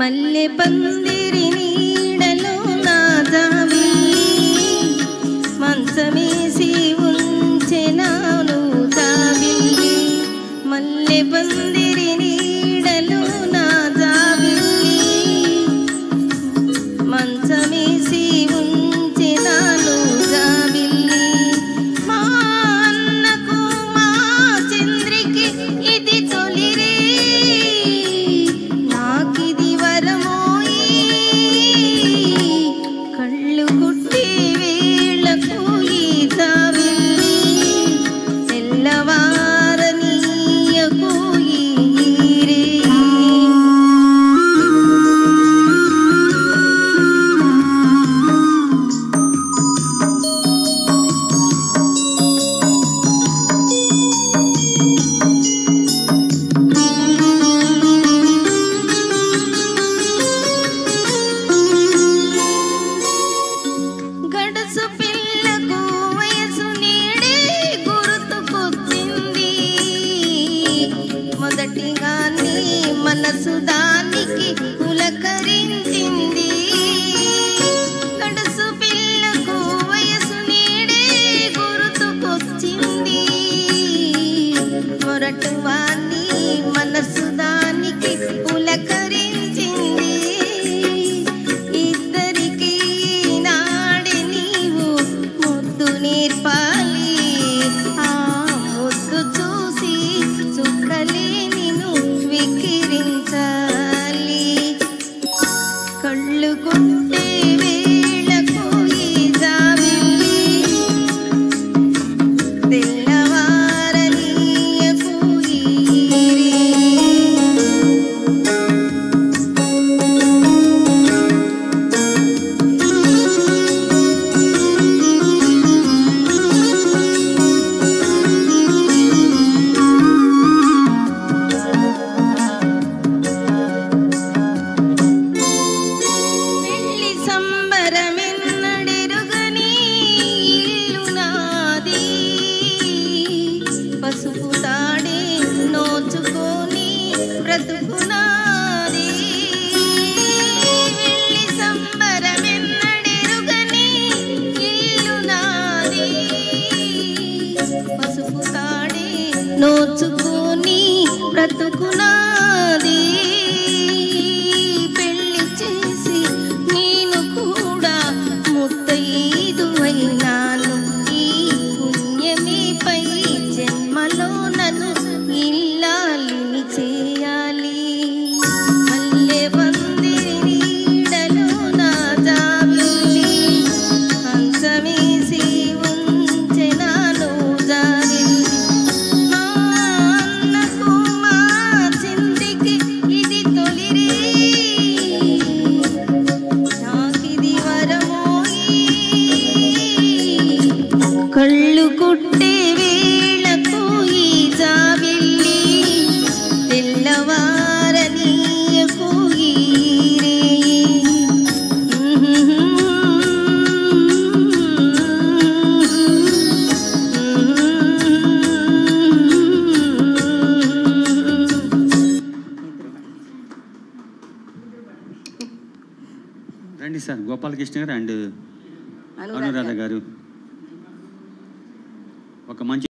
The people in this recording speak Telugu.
మల్లె పందిరి నీడలో నా జాబిల్లి మంచమేసి ఉంచెనాను జాబిల్లి మల్లె పందిరి నీడలో నా జాబిల్లి మంచమేసి ఉంచెనాను జాబిల్లి మా అన్నకు మా చంద్రికి ఇది తొలిరే నాకిది వరమోయి కళ్ళు కుట్టి వేళకు ఈ జాబిల్లి తెల్లవారనీయకు ఈరే గడుసు పిల్లకు వయసు నీడే గుర్తుకొచ్చింది మొదటిగా నీ మనసు దానికి పులకరించింది గడుసు పిల్లకు వయసు నీడే గుర్తుకొచ్చింది మొరటువా నీ మనసు దానికి పులకరించింది ఇద్దరికి నాడి నీవు ముద్దు నేర్పాలి ఆ ముద్దు చూసి చుక్కలే నిన్ను వికిరించాలి కళ్ళు కొట్టే వేళకు ఈ జాబిల్లి తెల్లవారనీయకు ఈరే పెళ్లి సంబరమెన్నడెరుగని ఇల్లు నాది పసుపు తాడే నోచుకొని బ్రతుకు నాది పెళ్లి సంబరమెన్నడెరుగని ఇల్లు నాది పసుపు తాడే నోచుకొని బ్రతుకు నాది పెళ్లి చేసి నేను కూడా ముత్తైదువైనాను ఈ పుణ్యమేపై జన్మలో నన్ను ఇల్లాలిని చేయాలి మల్లె పందిరి నీడలో నా జాబిల్లి మంచమేసి ఉంచెనాను జాబిల్లి మా అన్నకు మా చంద్రికి ఇది తొలిరే నాకిది వరమోయి కళ్ళు కుట్టే వేళకు ఈ జాబిల్లి తెల్లవారనీయకు ఈరే రండి సార్ గోపాలకృష్ణ గారు అండ్ అనురాధ గారు ఒక మంచి